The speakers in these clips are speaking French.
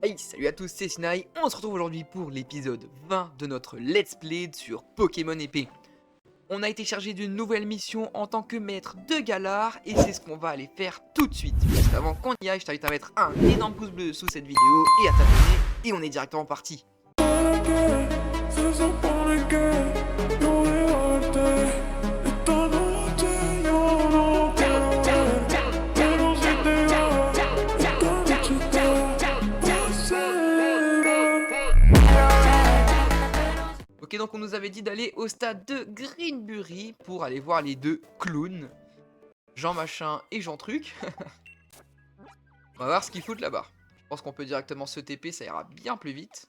Hey, salut à tous, c'est Sinaï. On se retrouve aujourd'hui pour l'épisode 20 de notre Let's Play sur Pokémon épée. On a été chargé d'une nouvelle mission en tant que maître de Galar et c'est ce qu'on va aller faire tout de suite. Juste avant qu'on y aille, je t'invite à mettre un énorme pouce bleu sous cette vidéo et à t'abonner et on est directement parti. Ok, donc on nous avait dit d'aller au stade de Greenbury pour aller voir les deux clowns, Jean Machin et Jean Truc. On va voir ce qu'ils foutent là-bas. Je pense qu'on peut directement se TP, ça ira bien plus vite.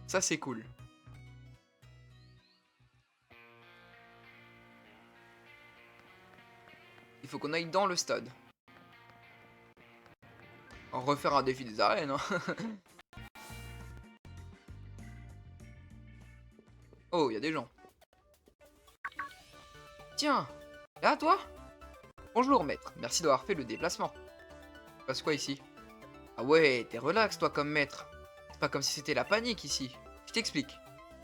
Ça c'est cool. Il faut qu'on aille dans le stade. On va refaire un défi des arènes, hein. Oh, il y a des gens. Tiens, là toi? Bonjour maître, merci d'avoir fait le déplacement. Il passe quoi ici? Ah ouais, t'es relax toi comme maître. C'est pas comme si c'était la panique ici. Je t'explique.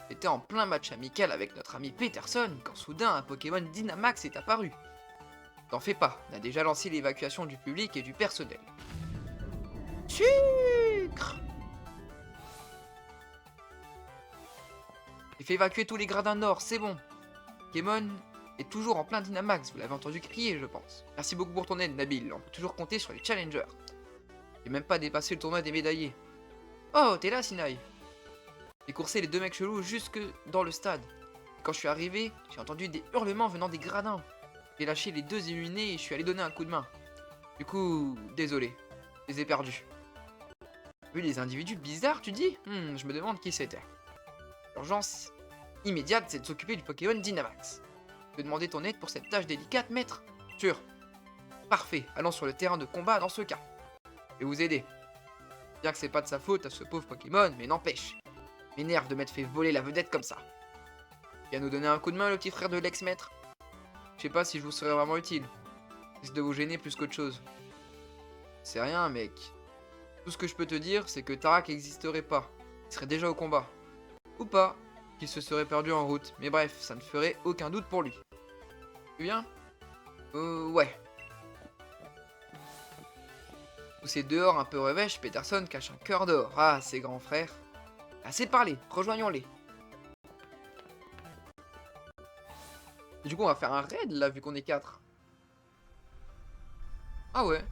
J'étais en plein match amical avec notre ami Peterson quand soudain un Pokémon Dynamax est apparu. T'en fais pas, on a déjà lancé l'évacuation du public et du personnel. Sucre! J'ai fait évacuer tous les gradins nord, c'est bon. Pokémon est toujours en plein Dynamax, vous l'avez entendu crier je pense. Merci beaucoup pour ton aide Nabil, on peut toujours compter sur les challengers. J'ai même pas dépassé le tournoi des médaillés. Oh, t'es là Sinaï? J'ai coursé les deux mecs chelous jusque dans le stade. Quand je suis arrivé, j'ai entendu des hurlements venant des gradins. J'ai lâché les deux illuminés et je suis allé donner un coup de main. Du coup, désolé, je les ai perdus. Vu les individus bizarres, tu dis? Je me demande qui c'était. L'urgence immédiate, c'est de s'occuper du Pokémon Dynamax. Je peux demander ton aide pour cette tâche délicate, maître? Sûr. Parfait, allons sur le terrain de combat dans ce cas. Je vais vous aider. Bien que c'est pas de sa faute à ce pauvre Pokémon, mais n'empêche. M'énerve de m'être fait voler la vedette comme ça. Viens nous donner un coup de main, le petit frère de l'ex-maître. Je sais pas si je vous serais vraiment utile. Risque de vous gêner plus qu'autre chose. C'est rien, mec. Tout ce que je peux te dire, c'est que Tarak n'existerait pas. Il serait déjà au combat. Ou pas, qu'il se serait perdu en route. Mais bref, ça ne ferait aucun doute pour lui. Tu viens? Ouais. Poussé dehors un peu revêche, Peterson cache un cœur d'or. Ah, ses grands frères. Assez parlé, rejoignons-les. Du coup, on va faire un raid là, vu qu'on est 4. Ah ouais,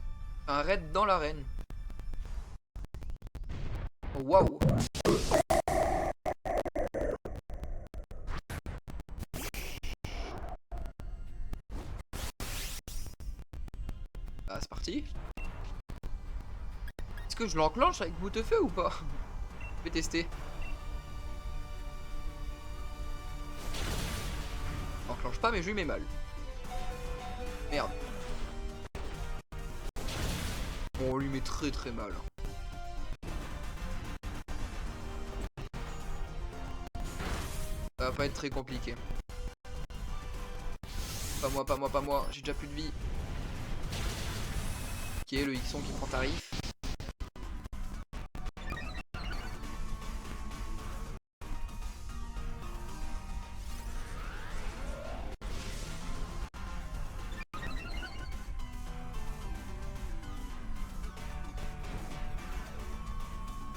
un raid dans l'arène. Oh, waouh. Ah, c'est parti. Est-ce que je l'enclenche avec bout de feu ou pas? Je vais tester. Je l'enclenche pas, mais je lui mets mal. Merde. Bon, on lui met très très mal. Ça va pas être très compliqué. Pas moi, pas moi, pas moi. J'ai déjà plus de vie. Ok, le Xon qui prend tarif.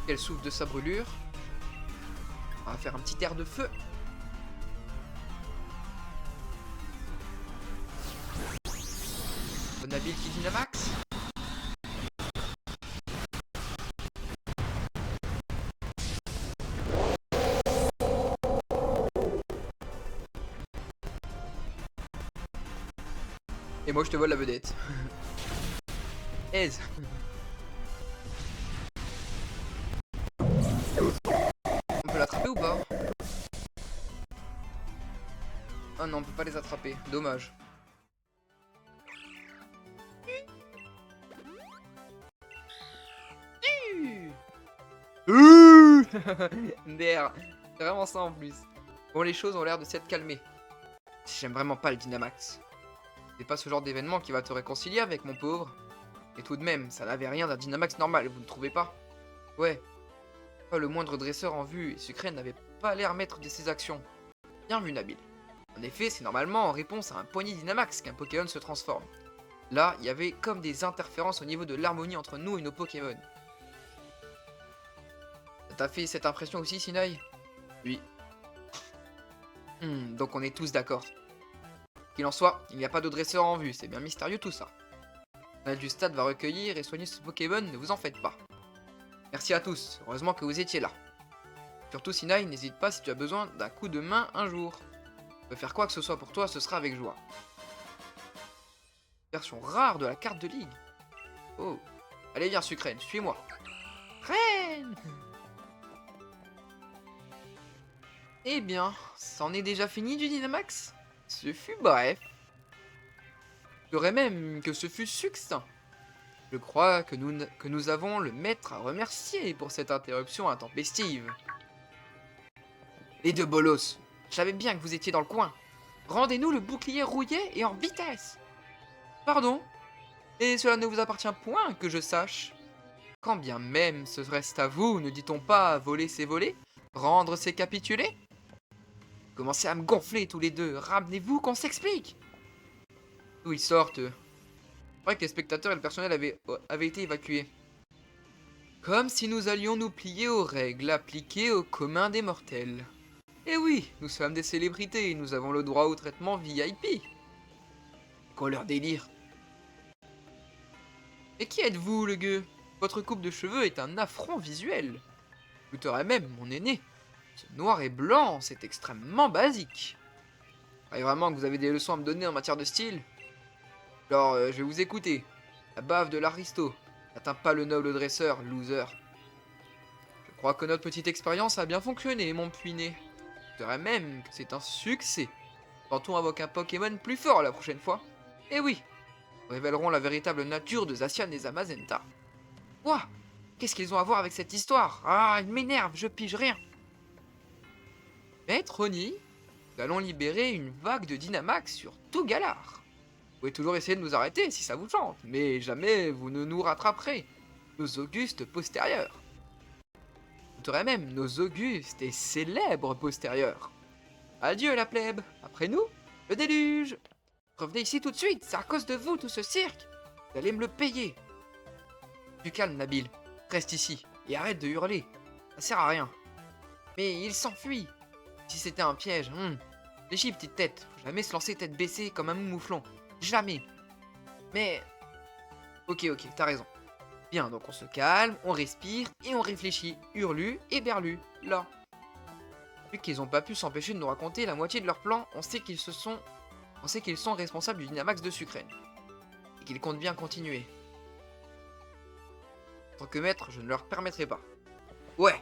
Elle souffle de sa brûlure. On va faire un petit air de feu. Nabil qui Dynamax. Et moi je te vole la vedette. Aise. On peut l'attraper ou pas? Ah non, on peut pas les attraper. Dommage. Der. C'est vraiment ça en plus. Bon, les choses ont l'air de s'être calmées. J'aime vraiment pas le Dynamax. C'est pas ce genre d'événement qui va te réconcilier avec mon pauvre. Et tout de même, ça n'avait rien d'un Dynamax normal, vous ne trouvez pas? Ouais, pas le moindre dresseur en vue, et Sucrène n'avait pas l'air maître de ses actions. Bien vu, Nabil. En effet, c'est normalement en réponse à un poignet Dynamax qu'un Pokémon se transforme. Là, il y avait comme des interférences au niveau de l'harmonie entre nous et nos Pokémon. Ça t'a fait cette impression aussi, Sinaï? Oui. Donc on est tous d'accord. Qu'il en soit, il n'y a pas de dresseur en vue, c'est bien mystérieux tout ça. Le du stade va recueillir et soigner ce Pokémon, ne vous en faites pas. Merci à tous, heureusement que vous étiez là. Surtout Sinaï, n'hésite pas si tu as besoin d'un coup de main un jour. Je peux faire quoi que ce soit pour toi, ce sera avec joie. Version rare de la carte de ligue. Oh. Allez viens Sucrène, suis-moi. Reine. Eh bien, c'en est déjà fini du Dynamax? Ce fut bref. Je dirais même que ce fut succinct. Je crois que nous avons le maître à remercier pour cette interruption intempestive. Les deux bolos, je savais bien que vous étiez dans le coin. Rendez-nous le bouclier rouillé et en vitesse. Pardon? Et cela ne vous appartient point que je sache. Quand bien même ce reste à vous, ne dit-on pas voler c'est voler? Rendre c'est capituler? Commencez à me gonfler tous les deux, ramenez-vous qu'on s'explique. D'où ils sortent eux? C'est vrai que les spectateurs et le personnel avaient été évacués. Comme si nous allions nous plier aux règles appliquées au commun des mortels. Eh oui, nous sommes des célébrités, nous avons le droit au traitement VIP. Quoi leur délire? Et qui êtes-vous, le gueux? Votre coupe de cheveux est un affront visuel. Je t'aurais même, mon aîné. Ce noir et blanc, c'est extrêmement basique. Et vraiment que vous avez des leçons à me donner en matière de style? Alors, je vais vous écouter. La bave de l'aristo. N'atteint pas le noble dresseur, loser. Je crois que notre petite expérience a bien fonctionné, mon puiné. Je dirais même que c'est un succès. Tentons avec un Pokémon plus fort la prochaine fois. Eh oui, nous révélerons la véritable nature de Zacian et Zamazenta. Quoi? Qu'est-ce qu'ils ont à voir avec cette histoire? Ah, il m'énerve, je pige rien. Maître Oni, nous allons libérer une vague de Dynamax sur tout Galar. Vous pouvez toujours essayer de nous arrêter si ça vous chante, mais jamais vous ne nous rattraperez, nos augustes postérieurs. Vous aurez même nos augustes et célèbres postérieurs. Adieu la plèbe, après nous, le déluge. Revenez ici tout de suite, c'est à cause de vous tout ce cirque. Vous allez me le payer. Du calme Nabil, reste ici et arrête de hurler, ça sert à rien. Mais il s'enfuit. Si c'était un piège, Réfléchis petite tête, faut jamais se lancer tête baissée comme un mouflon. Jamais. Mais... Ok, t'as raison. Bien, donc on se calme, on respire et on réfléchit. Hurlu et berlu, là. Vu qu'ils n'ont pas pu s'empêcher de nous raconter la moitié de leur plan, on sait qu'ils sont responsables du Dynamax de Sucrène. Et qu'ils comptent bien continuer. En tant que maître, je ne leur permettrai pas. Ouais.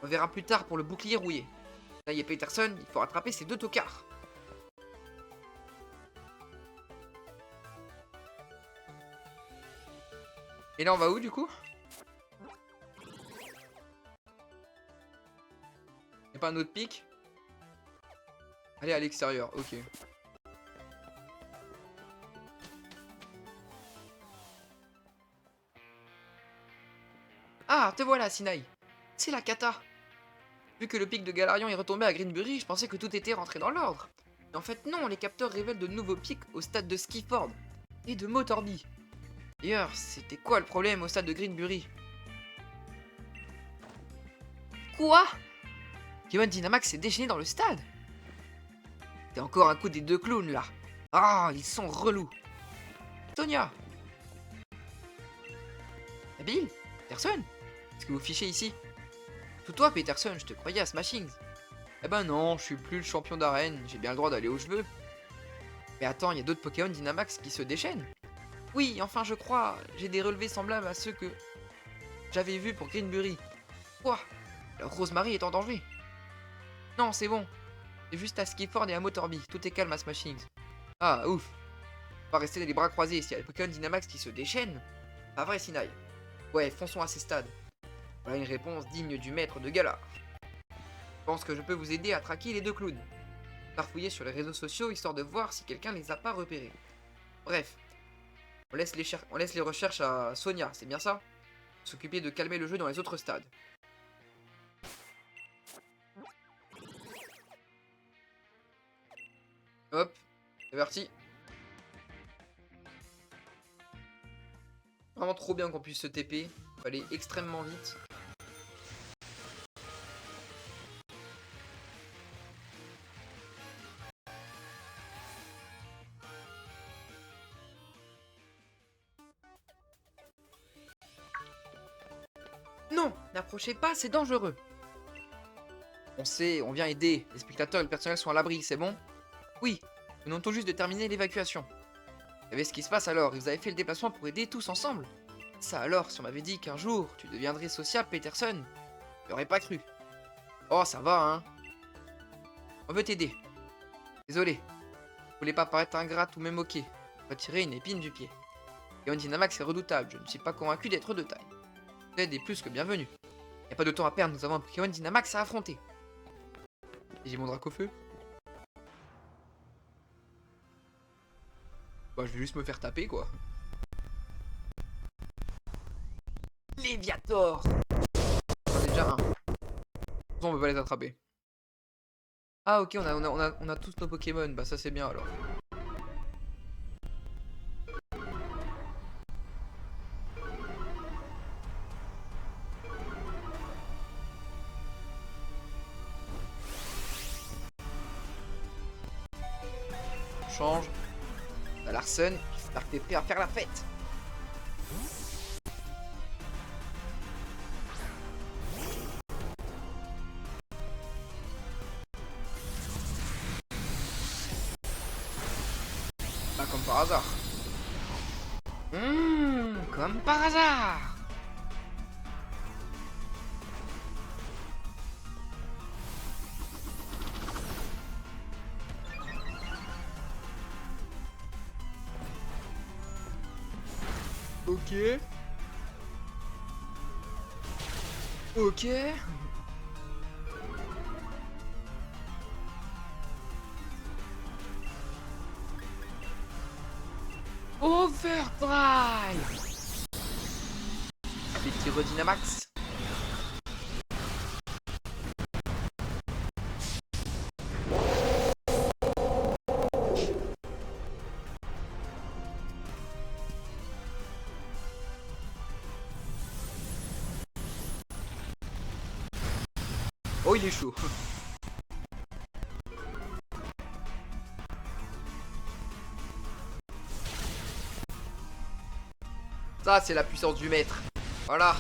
On verra plus tard pour le bouclier rouillé. Là, il y a Peterson, il faut rattraper ces deux tocards. Et là, on va où, du coup? Y'a pas un autre pic? Allez, à l'extérieur, ok. Ah, te voilà, Sinaï. C'est la cata. Vu que le pic de Galarian est retombé à Greenbury, je pensais que tout était rentré dans l'ordre. Mais en fait non, les capteurs révèlent de nouveaux pics au stade de Skiford et de Motorby. D'ailleurs, c'était quoi le problème au stade de Greenbury? Quoi? Pokémon Dynamax s'est déchaîné dans le stade? C'est encore un coup des deux clowns là. Ah, ils sont relous. Sonia. Nabil? Peterson? Qu'est-ce que vous fichez ici? Tout toi, Peterson, je te croyais à Smashings. Eh ben non, je suis plus le champion d'arène, j'ai bien le droit d'aller où je veux. Mais attends, il y a d'autres Pokémon Dynamax qui se déchaînent. Oui, enfin je crois, j'ai des relevés semblables à ceux que j'avais vus pour Greenbury. Quoi? Alors Rosemary est en danger? Non, c'est bon. C'est juste à Skiford et à Motorby, tout est calme à Smashings. Ah, ouf. On va rester les bras croisés s'il y a des Pokémon Dynamax qui se déchaînent. Pas vrai, Sinaï? Ouais, fonçons à ces stades. Voilà une réponse digne du maître de Galar. Je pense que je peux vous aider à traquer les deux clowns. Parfouiller sur les réseaux sociaux histoire de voir si quelqu'un les a pas repérés. Bref, On laisse les recherches à Sonia, c'est bien ça? S'occuper de calmer le jeu dans les autres stades. Hop, c'est parti. Vraiment trop bien qu'on puisse se TP. Faut aller extrêmement vite. Non, n'approchez pas, c'est dangereux. On sait, on vient aider. Les spectateurs et le personnel sont à l'abri, c'est bon? Oui, nous venons tout juste de terminer l'évacuation. Vous savez ce qui se passe alors? Vous avez fait le déplacement pour aider tous ensemble? Ça alors, si on m'avait dit qu'un jour tu deviendrais sociable, Peterson, j'aurais pas cru. Oh, ça va, hein? On veut t'aider. Désolé. Vous voulez pas paraître ingrate ou me moquer. Retirer une épine du pied. Pokémon Dynamax est redoutable, je ne suis pas convaincu d'être de taille. L'aide est plus que bienvenue. Y a pas de temps à perdre, nous avons un Pokémon Dynamax à affronter. Et j'ai mon Dracofeu. Bah, je vais juste me faire taper, quoi. Léviator! J'en ai déjà un. On peut pas les attraper. Ah, ok, on a tous nos Pokémon. Bah, ça, c'est bien, alors. On change. La Larsen, j'espère que t'es prêt à faire la fête. Pas comme par hasard. Comme par hasard. Ok. Ok. Overdrive. Les petits Redynamax. Oh, il est chaud. Ça, c'est la puissance du maître. Voilà.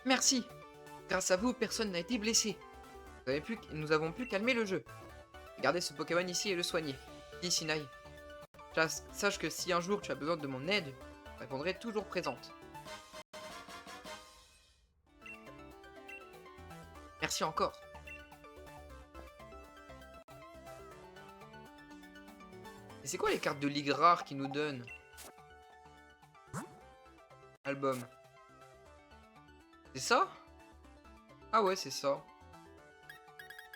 Merci. Grâce à vous, personne n'a été blessé. Nous avons pu calmer le jeu. Gardez ce Pokémon ici et le soigner. Dis Sinaï. Sache que si un jour tu as besoin de mon aide, je répondrai toujours présente. Merci encore. Et c'est quoi les cartes de ligue rares qui nous donnent? Album. C'est ça? Ah ouais, c'est ça.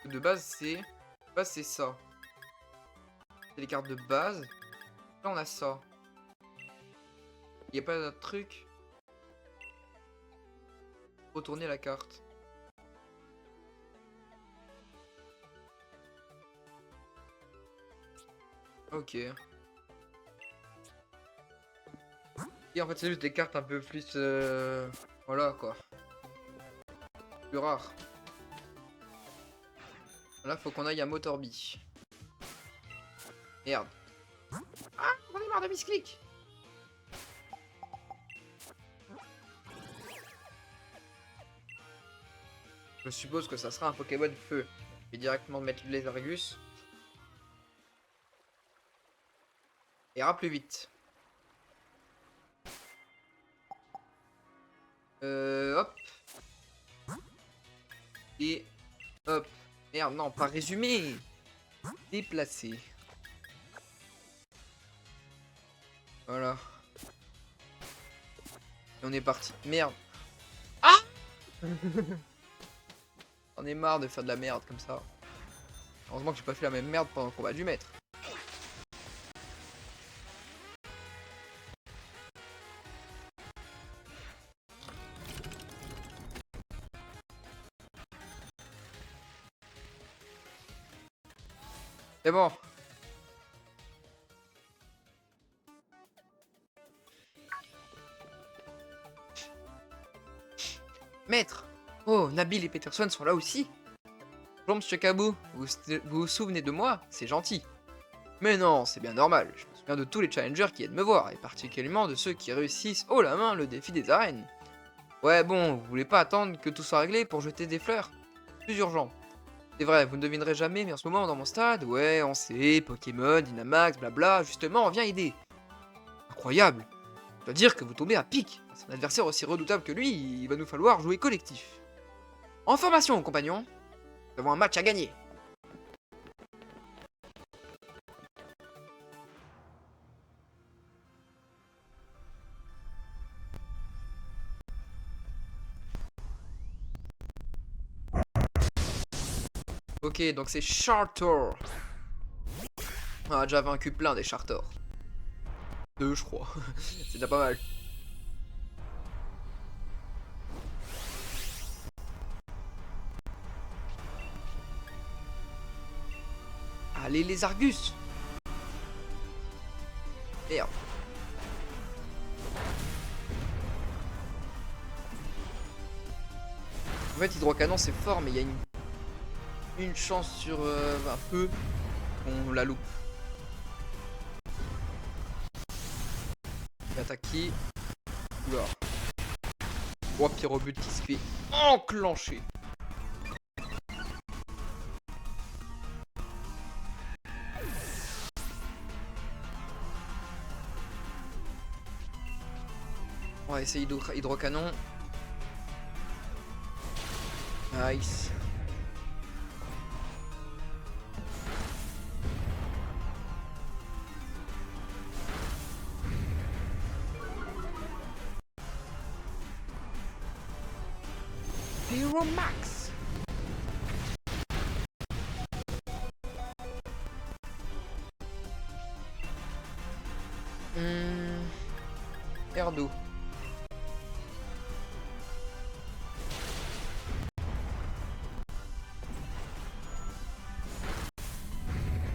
De base, c'est... c'est ça. C'est les cartes de base. Là, on a ça. Il n'y a pas d'autre truc. Retourner la carte. Ok. Et en fait, c'est juste des cartes un peu plus... Voilà, quoi. Plus rares. Là, faut qu'on aille à Motorby. Merde. Ah, on est marre de misclick. Je suppose que ça sera un Pokémon feu. Je vais directement mettre les Argus. Et ira plus vite. Hop. Et hop. Merde, non, pas résumé. Déplacer. Voilà. Et on est parti. Merde. Ah J'en ai marre de faire de la merde comme ça. Heureusement que j'ai pas fait la même merde pendant le combat du maître. C'est bon. Maître! Oh, Nabil et Peterson sont là aussi? Bonjour, monsieur Kabou. Vous souvenez de moi? C'est gentil. Mais non, c'est bien normal. Je me souviens de tous les challengers qui viennent me voir, et particulièrement de ceux qui réussissent haut la main le défi des arènes. Ouais, bon, vous voulez pas attendre que tout soit réglé pour jeter des fleurs? Plus urgent. C'est vrai, vous ne devinerez jamais, mais en ce moment dans mon stade, ouais, on sait, Pokémon, Dynamax, blabla, justement, on vient aider. Incroyable! Je dois dire que vous tombez à pic. C'est un adversaire aussi redoutable que lui, il va nous falloir jouer collectif. En formation, compagnons. Nous avons un match à gagner. Ok, donc c'est Chartor. On a déjà vaincu plein des Chartor. Deux, je crois. C'est déjà pas mal. Allez, les Argus. Merde. En fait, Hydrocanon c'est fort, mais il y a une chance sur un peu qu'on la loupe. Attaque qui? Oula. Oh, Pyrobut qui se fait enclencher. On va essayer Hydrocanon. Nice. Pyro Max. Erdo.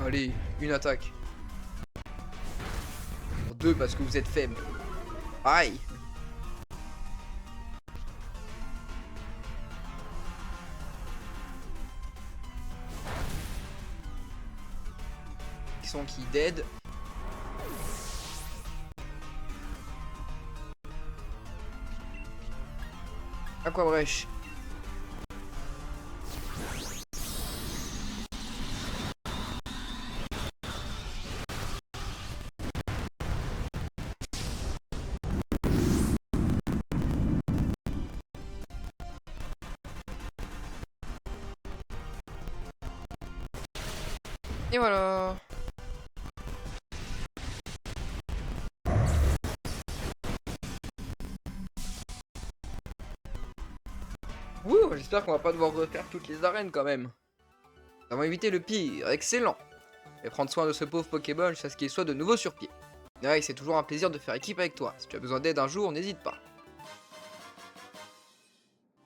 Allez, une attaque. Deux parce que vous êtes faible. Aïe. Ils sont qui dead. Aquabrèche. Et voilà. Ouh, j'espère qu'on va pas devoir refaire toutes les arènes quand même. Nous avons évité le pire, excellent. Et prendre soin de ce pauvre Pokéball jusqu'à ce qu'il soit de nouveau sur pied. Ouais, c'est toujours un plaisir de faire équipe avec toi. Si tu as besoin d'aide un jour, n'hésite pas.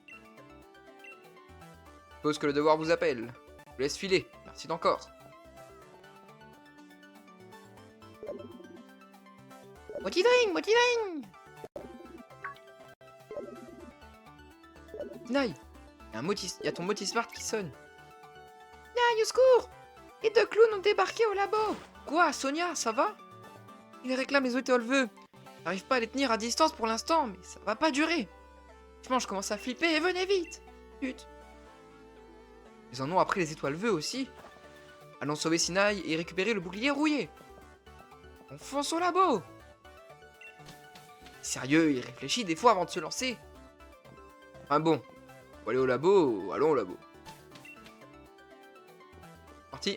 Je suppose que le devoir vous appelle. Je vous laisse filer. Merci d'encore. Motivring, Motivring. Nai, il y a ton Motismart qui sonne. Nai, au secours! Les deux clowns ont débarqué au labo. Quoi, Sonia, ça va? Ils réclament les étoiles-vœux. J'arrive pas à les tenir à distance pour l'instant, mais ça va pas durer. Franchement, je commence à flipper et venez vite. Pute. Ils en ont après les étoiles-vœux aussi. Allons sauver Sinaï et récupérer le bouclier rouillé. On fonce au labo. Sérieux, il réfléchit des fois avant de se lancer. Ah bon, faut aller au labo, allons au labo. Parti.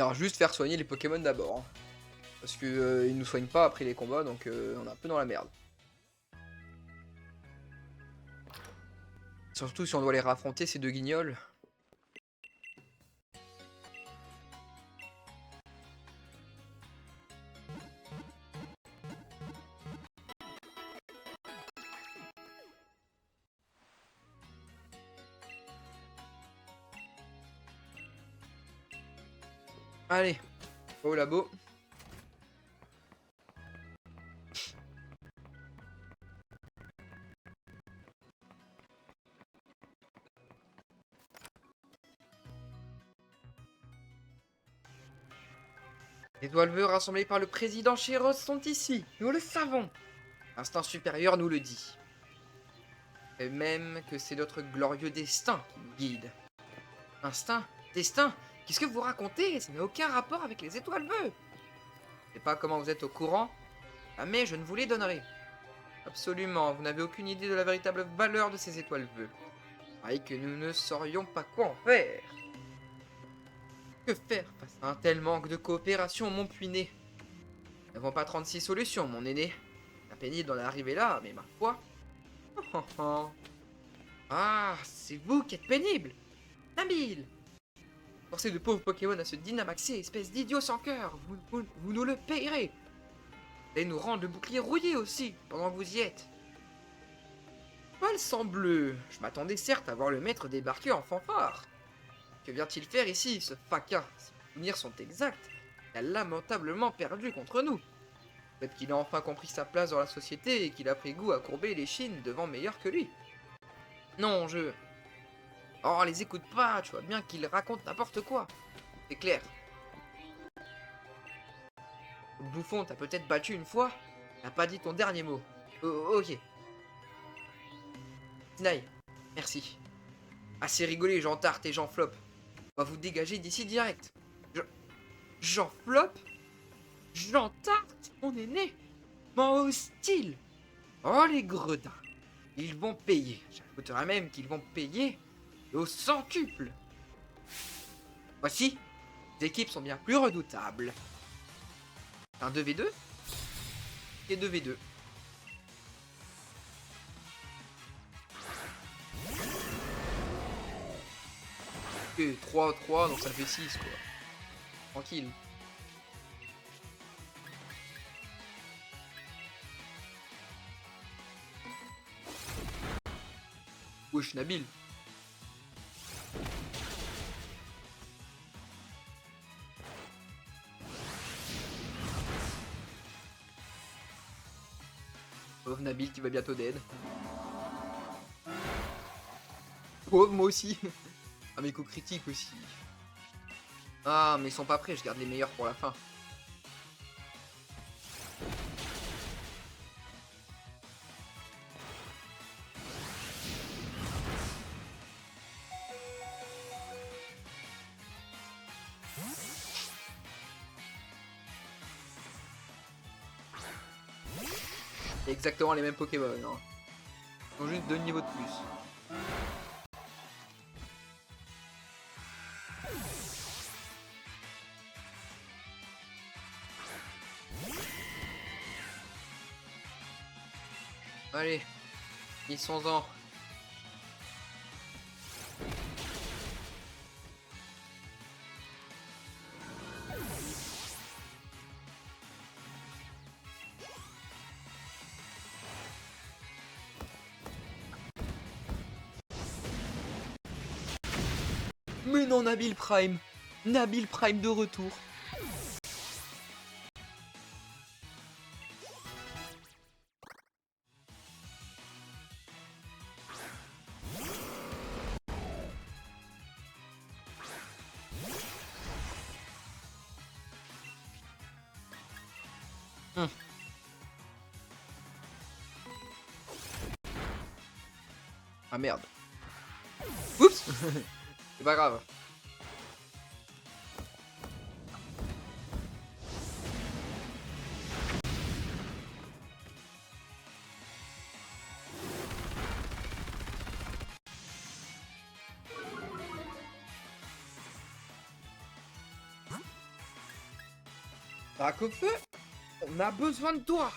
ira juste faire soigner les Pokémon d'abord. Hein. Parce que ils nous soignent pas après les combats, donc on est un peu dans la merde. Surtout si on doit les raffronter, ces deux guignols. Allez, au labo. Les Doualveux rassemblés par le président Chéros sont ici, nous le savons. L'instinct supérieur nous le dit. Et même que c'est notre glorieux destin qui nous guide. Instinct? Destin? Qu'est-ce que vous racontez? Ça n'a aucun rapport avec les Étoiles-Vœux. Je sais pas comment vous êtes au courant, mais je ne vous les donnerai. Absolument, vous n'avez aucune idée de la véritable valeur de ces Étoiles-Vœux. Pareil que nous ne saurions pas quoi en faire. Que faire face à un tel manque de coopération, mon puiné? Nous n'avons pas 36 solutions, mon aîné. C'est pénible d'en arriver là, mais ma foi. Ah, c'est vous qui êtes pénible. Nabil! Forcez de pauvres Pokémon à se dynamaxer, espèce d'idiot sans cœur. Vous nous le payerez. Vous allez nous rendre le bouclier rouillé aussi, pendant que vous y êtes. Pas le sang bleu. Je m'attendais certes à voir le maître débarquer en fanfare. Que vient-il faire ici, ce faca? Si mes souvenirs sont exacts, il a lamentablement perdu contre nous. Peut-être qu'il a enfin compris sa place dans la société et qu'il a pris goût à courber les chines devant meilleur que lui. Non, je... Oh, les écoute pas, tu vois bien qu'il raconte n'importe quoi. C'est clair. Le bouffon, t'as peut-être battu une fois, t'as pas dit ton dernier mot. Ok. Snail, merci. Assez rigolé, Jean Tarte et Jean Flop. On va vous dégager d'ici direct. Jean Flop? Jean Tarte, mon aîné? Mon hostile? Oh les gredins. Ils vont payer. J'ajouterais même qu'ils vont payer au centuple. Voici. Les équipes sont bien plus redoutables. Un 2v2 et 2v2. Et 3-3, donc ça fait 6 quoi. Tranquille. Wesh Nabil. Pauvre Nabil qui va bientôt dead. Pauvre moi aussi. Ah mes coups critiques aussi. Ah mais ils sont pas prêts, je garde les meilleurs pour la fin. Exactement les mêmes Pokémon. Hein. Ils ont juste 2 niveaux de plus. Allez, ils sont en. Mais non, Nabil Prime. Nabil Prime de retour. Ah merde. Oups. C'est pas grave. Dracofeu, on a besoin de toi.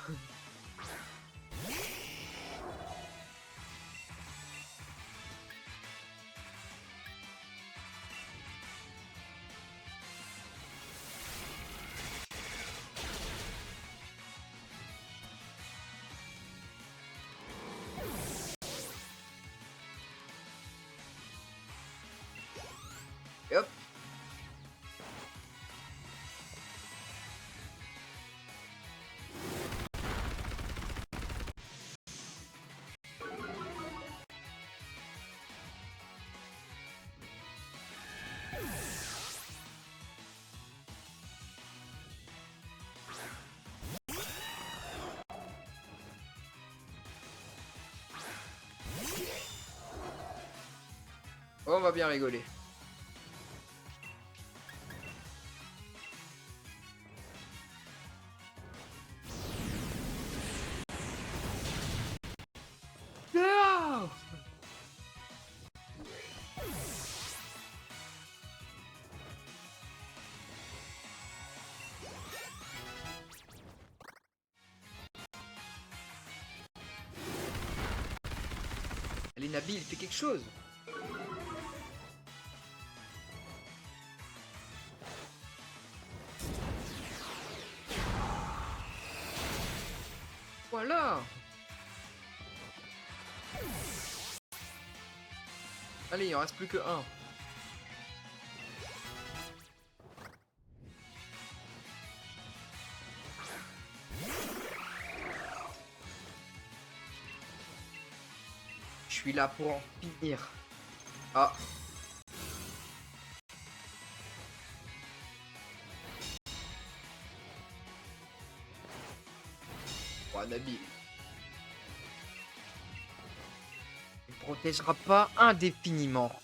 Et hop. On va bien rigoler. Ah, allez Nabil, fais quelque chose. Voilà. Allez, il en reste plus que un. Je suis là pour en finir. Ah. Oh, Nabil. Il ne protégera pas indéfiniment.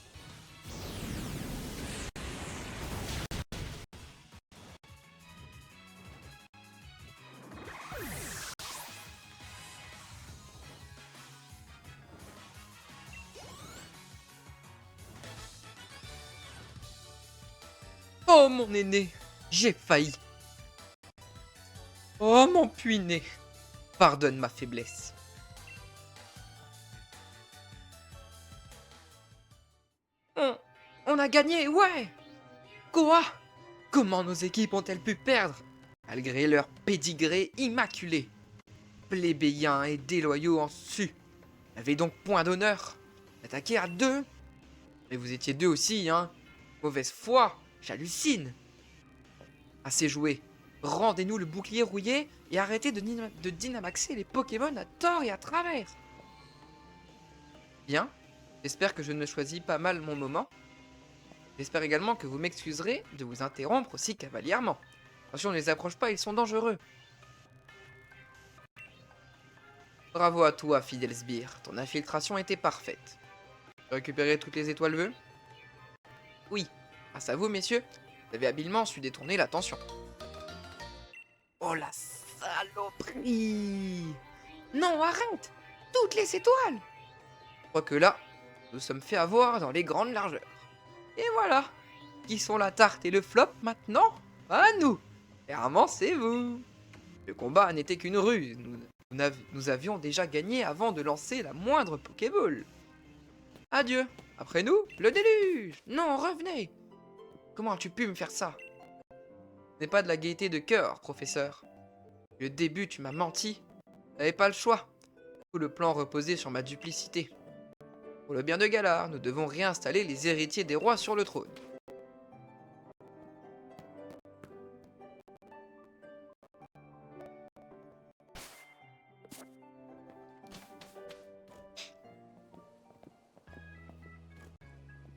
Oh mon aîné, j'ai failli. Oh mon puiné, pardonne ma faiblesse. On a gagné, ouais. Quoi? Comment nos équipes ont-elles pu perdre, malgré leur pédigré immaculé? Plébéiens et déloyaux en su. N'avez donc point d'honneur. Attaquer à deux? Mais vous étiez deux aussi, hein. Mauvaise foi, j'hallucine. Assez joué. Rendez-nous le bouclier rouillé et arrêtez de dynamaxer les Pokémon à tort et à travers. Bien. J'espère que je ne choisis pas mal mon moment. J'espère également que vous m'excuserez de vous interrompre aussi cavalièrement. Attention, ne les approche pas, ils sont dangereux. Bravo à toi, fidèle sbire. Ton infiltration était parfaite. Tu as récupéré toutes les étoiles vœux? Oui. Grâce à vous, messieurs, vous avez habilement su détourner l'attention. Oh la saloperie! Non, arrête! Toutes les étoiles! Je crois que là, nous sommes fait avoir dans les grandes largeurs. Et voilà! Qui sont la tarte et le flop maintenant? À nous! Clairement, c'est vous! Le combat n'était qu'une ruse. Nous avions déjà gagné avant de lancer la moindre Pokéball. Adieu! Après nous, le déluge! Non, revenez! Comment as-tu pu me faire ça? Ce n'est pas de la gaieté de cœur, professeur. Le début, tu m'as menti. Tu n'avais pas le choix. Tout le plan reposait sur ma duplicité. Pour le bien de Galar, nous devons réinstaller les héritiers des rois sur le trône.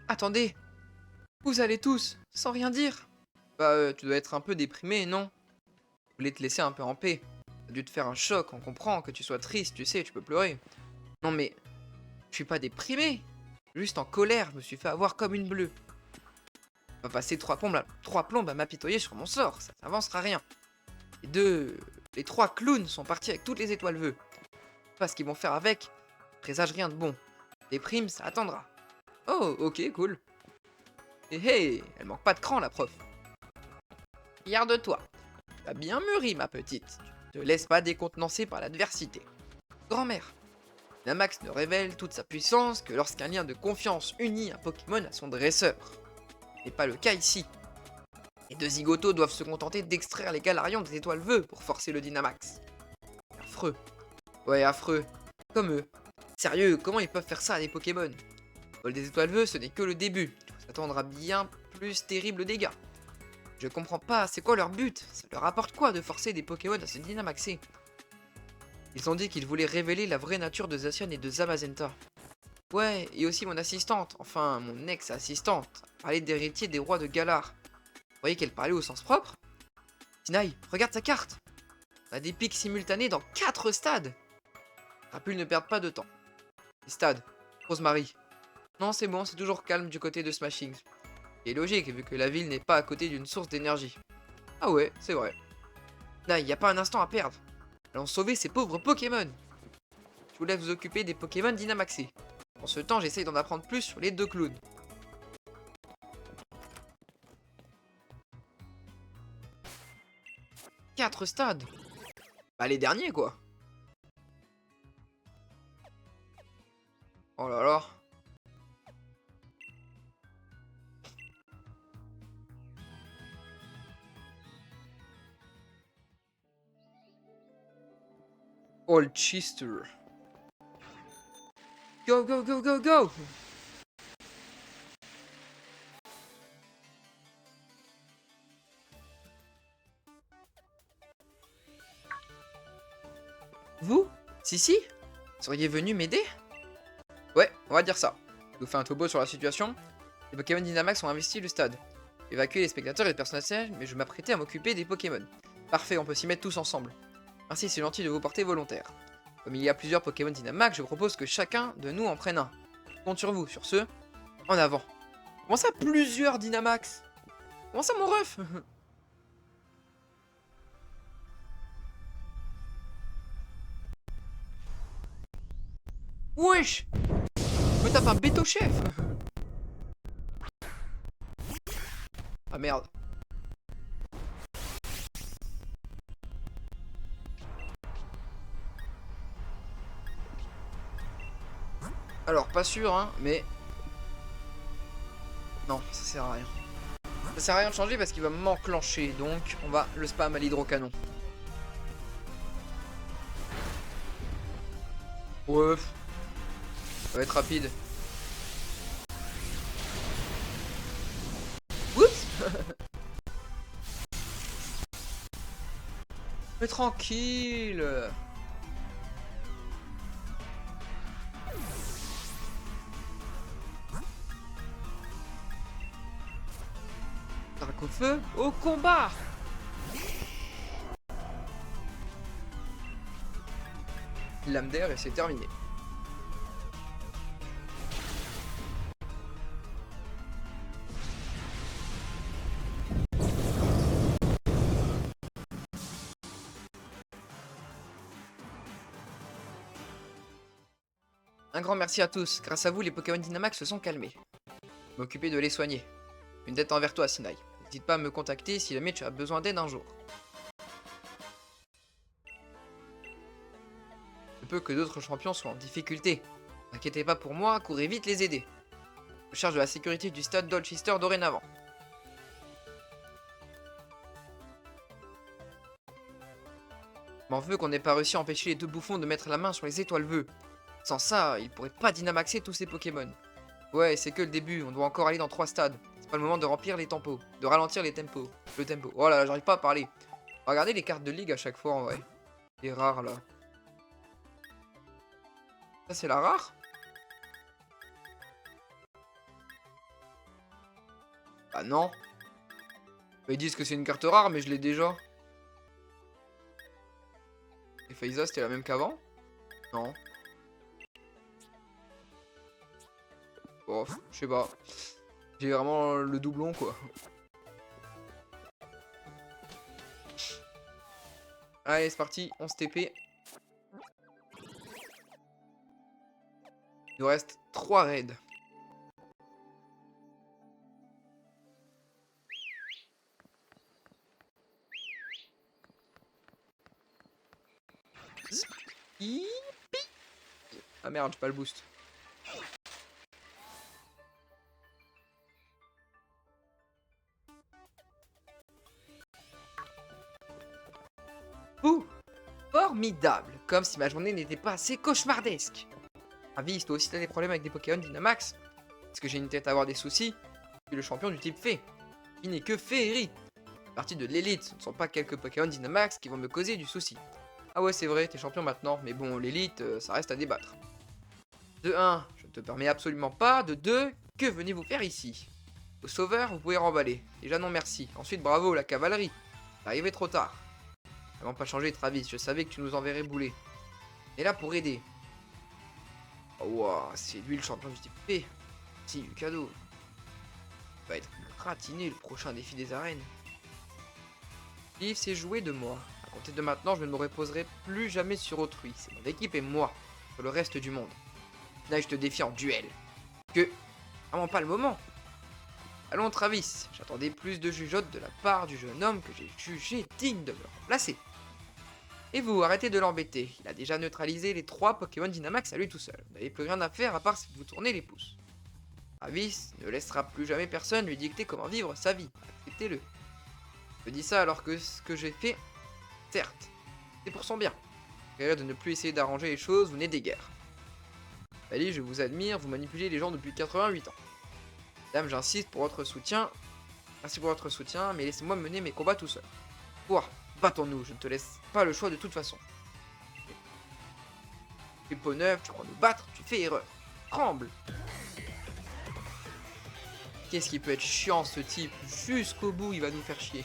Attendez! Vous allez tous, sans rien dire? Bah, tu dois être un peu déprimé, non? Je voulais te laisser un peu en paix. Ça a dû te faire un choc, on comprend que tu sois triste, tu sais, tu peux pleurer. Non mais, je suis pas déprimé. Juste en colère, je me suis fait avoir comme une bleue. On va passer trois plombes à m'apitoyer sur mon sort, ça n'avancera rien. Les trois clowns sont partis avec toutes les étoiles vœux. Pas ce qu'ils vont faire avec, présage rien de bon. Les primes, ça attendra. Oh, ok, cool. Et hey, elle manque pas de cran, la prof. Garde-toi. T'as bien mûri, ma petite. Tu ne te laisses pas décontenancer par l'adversité. Grand-mère. Dynamax ne révèle toute sa puissance que lorsqu'un lien de confiance unit un Pokémon à son dresseur. Ce n'est pas le cas ici. Les deux zigotos doivent se contenter d'extraire les Galarions des étoiles vœux pour forcer le Dynamax. Affreux. Ouais, affreux. Comme eux. Sérieux, comment ils peuvent faire ça à des Pokémon? Le vol des étoiles vœux, ce n'est que le début. Il faut s'attendre à bien plus terribles dégâts. Je comprends pas, c'est quoi leur but? Ça leur apporte quoi de forcer des Pokémon à se Dynamaxer? Ils ont dit qu'ils voulaient révéler la vraie nature de Zacian et de Zamazenta. Ouais, et aussi mon assistante, enfin mon ex-assistante, parlait d'héritier des rois de Galar. Vous voyez qu'elle parlait au sens propre? Tinaï, regarde sa carte. On a des pics simultanés dans 4 stades. Rapule ne perd pas de temps. Les stades. Rosemary. Non, c'est bon, c'est toujours calme du côté de Smashing. Et logique, vu que la ville n'est pas à côté d'une source d'énergie. Ah ouais, c'est vrai. Tinaï, y a pas un instant à perdre. Allons sauver ces pauvres Pokémon. Je vous laisse vous occuper des Pokémon Dynamaxés. En ce temps, j'essaye d'en apprendre plus sur les deux clowns. 4 stades. Bah les derniers quoi. Oh là là. Holchester. Go, go, go, go, go. Vous? Si? Seriez venu m'aider? Ouais, on va dire ça. Je vous fais un topo sur la situation. Les Pokémon Dynamax ont investi le stade. Évacuer les spectateurs et les personnels, mais je m'apprêtais à m'occuper des Pokémon. Parfait, on peut s'y mettre tous ensemble. Ainsi, c'est gentil de vous porter volontaire. Comme il y a plusieurs Pokémon Dynamax, je propose que chacun de nous en prenne un. Je compte sur vous. Sur ce, en avant. Comment ça, plusieurs Dynamax? Comment ça, mon ref? Wesh! Je me tape un béto chef! Ah merde. Alors, pas sûr, hein, mais... Non, ça sert à rien. Ça sert à rien de changer parce qu'il va m'enclencher, donc on va le spam à l'hydrocanon. Ouais, ça va être rapide. Oups. Mais tranquille. Drac au feu, au combat. Lame d'air et c'est terminé. Un grand merci à tous. Grâce à vous, les Pokémon Dynamax se sont calmés. Je m'occuper de les soigner. Une dette envers toi, Sinai. N'hésite pas à me contacter si jamais tu as besoin d'aide un jour. Je peux que d'autres champions soient en difficulté. N'inquiétez pas pour moi, courez vite les aider. Je charge de la sécurité du stade d'Holchester dorénavant. Je m'en veux qu'on n'ait pas réussi à empêcher les deux bouffons de mettre la main sur les étoiles vœux. Sans ça, ils pourraient pas dynamaxer tous ces Pokémon. Ouais, c'est que le début, on doit encore aller dans 3 stades. C'est pas le moment de remplir les tempos, de ralentir les tempos. Le tempo. Oh là là, j'arrive pas à parler. Regardez les cartes de ligue à chaque fois en vrai. Les rares là. Ça c'est la rare? Bah non. Ils disent que c'est une carte rare, mais je l'ai déjà. Et Faiza, c'était la même qu'avant? Non. Bon, je sais pas. J'ai vraiment le doublon, quoi. Allez, c'est parti, 11 TP. Il nous reste 3 raids. Hipi. Ah merde, j'ai pas le boost. Ouh, formidable. Comme si ma journée n'était pas assez cauchemardesque. Travis, toi aussi t'as des problèmes avec des Pokémon Dynamax? Est-ce que j'ai une tête à avoir des soucis? Je suis le champion du type fée. Il n'est que féerie. Partie de l'élite, ce ne sont pas quelques Pokémon Dynamax qui vont me causer du souci. Ah ouais, c'est vrai, t'es champion maintenant, mais bon, l'élite, ça reste à débattre. De 1, je ne te permets absolument pas. De 2, que venez-vous faire ici? Au sauveur, vous pouvez remballer. Déjà non merci. Ensuite, bravo, la cavalerie. Arrivé trop tard. N'avons pas changé, Travis, je savais que tu nous enverrais bouler. Et là pour aider. Oh, wow, c'est lui le champion du type P. Si, du cadeau. Il va être gratiné le prochain défi des arènes. Yves s'est joué de moi. À compter de maintenant, je ne me reposerai plus jamais sur autrui. C'est mon équipe et moi, sur le reste du monde. Là, je te défie en duel. Que... Vraiment pas le moment. Allons, Travis. J'attendais plus de jugeote de la part du jeune homme que j'ai jugé digne de me remplacer. Et vous, arrêtez de l'embêter. Il a déjà neutralisé les 3 Pokémon Dynamax à lui tout seul. Vous n'avez plus rien à faire à part si vous tournez les pouces. Travis ne laissera plus jamais personne lui dicter comment vivre sa vie. Acceptez-le. Je dis ça alors que ce que j'ai fait, certes, c'est pour son bien. Et de ne plus essayer d'arranger les choses, vous n'êtes des guerres. Allez, je vous admire, vous manipulez les gens depuis 88 ans. Dame, j'insiste pour votre soutien. Merci pour votre soutien, mais laissez-moi mener mes combats tout seul. Quoi? Battons-nous, je ne te laisse pas le choix de toute façon. Tu es peau neuve, tu crois nous battre, tu fais erreur. Tremble. Qu'est-ce qui peut être chiant ce type? Jusqu'au bout, il va nous faire chier.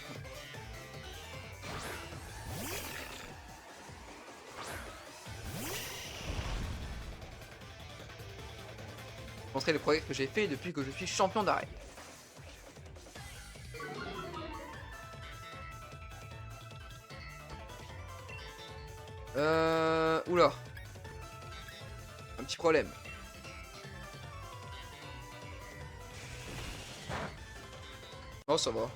Montrer le progrès que j'ai fait depuis que je suis champion d'arène. Oula. Un petit problème. Oh, ça va.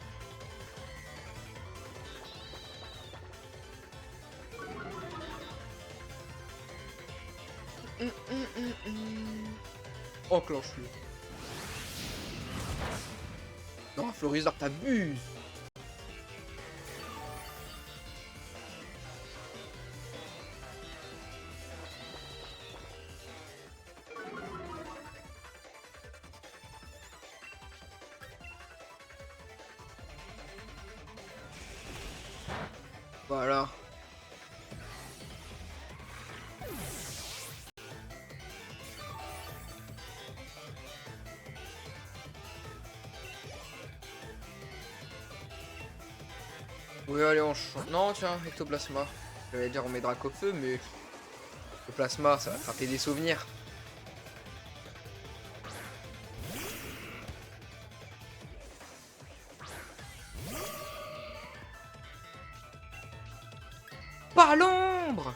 Enclenche-le. Non, Florizard, t'abuses. Voilà. Oui, allez, on change. Non, tiens, ectoplasma. J'allais dire on met Drac au feu, mais... Le plasma, ça va te rappeler des souvenirs. Pas l'ombre.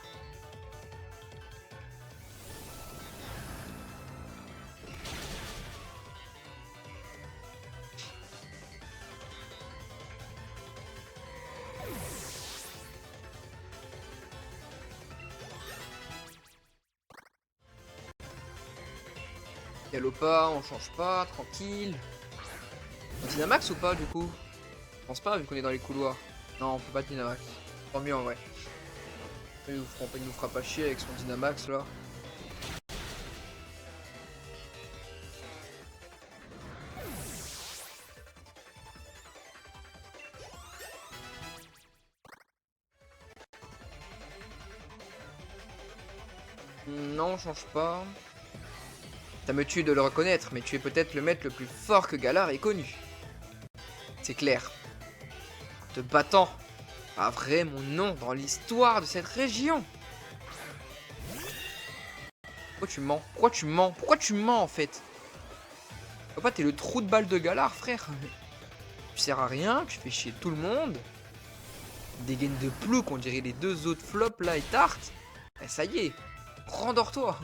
Galopa, on change pas, tranquille. On Dynamax ou pas du coup? Je pense pas vu qu'on est dans les couloirs. Non, on peut pas Dynamax. Tant mieux en vrai. Il nous fera pas chier avec son Dynamax là. Non, on change pas. Ça me tue de le reconnaître, mais tu es peut-être le maître le plus fort que Galar ait connu. C'est clair. En te battant, pas vrai mon nom dans l'histoire de cette région. Pourquoi tu mens? Pourquoi tu mens? Pourquoi tu mens en fait? Papa, t'es le trou de balle de Galar, frère. Tu sers à rien, tu fais chier tout le monde. Des gaines de plouc, on dirait les 2 autres flops là et Tart. Eh, ça y est, rendors-toi.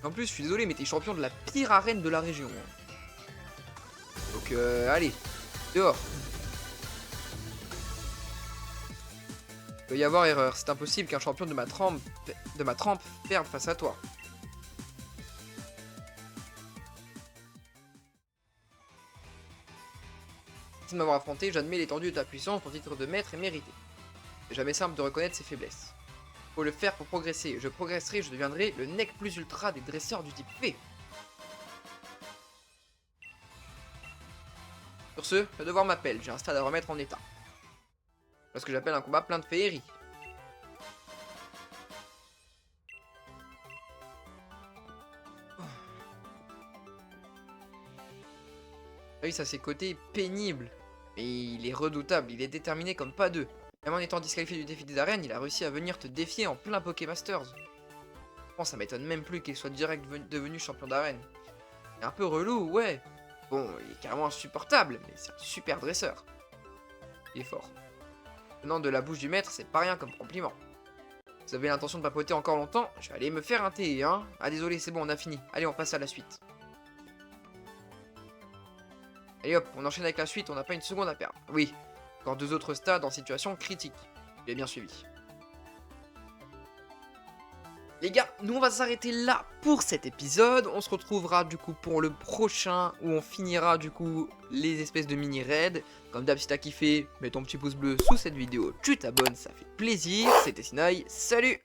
En plus, je suis désolé, mais t'es champion de la pire arène de la région. Donc, allez, dehors. doit y avoir erreur. C'est impossible qu'un champion de ma trempe perde face à toi. Merci de m'avoir affronté, j'admets l'étendue de ta puissance, ton titre de maître est mérité. C'est jamais simple de reconnaître ses faiblesses. Faut le faire pour progresser. Je progresserai, je deviendrai le nec plus ultra des dresseurs du type fée. Sur ce, le devoir m'appelle, j'ai un stade à remettre en état. Parce que j'appelle un combat plein de féerie. Oui, ça c'est côté pénible. Mais il est redoutable, il est déterminé comme pas deux. Même en étant disqualifié du défi des arènes, il a réussi à venir te défier en plein Pokémasters. Bon, ça m'étonne même plus qu'il soit direct devenu champion d'arène. Il est un peu relou, ouais. Bon, il est carrément insupportable, mais c'est un super dresseur. Il est fort. Venant de la bouche du maître, c'est pas rien comme compliment. Vous avez l'intention de papoter encore longtemps? Je vais aller me faire un thé, hein. Ah désolé, c'est bon, on a fini. Allez, on passe à la suite. Allez hop, on enchaîne avec la suite, on n'a pas une seconde à perdre. Oui, encore 2 autres stades en situation critique. Vous l'avez bien suivi. Les gars, nous on va s'arrêter là pour cet épisode. On se retrouvera du coup pour le prochain où on finira du coup les espèces de mini-raids. Comme d'hab, si t'as kiffé, mets ton petit pouce bleu sous cette vidéo, tu t'abonnes, ça fait plaisir. C'était Sinaï, salut!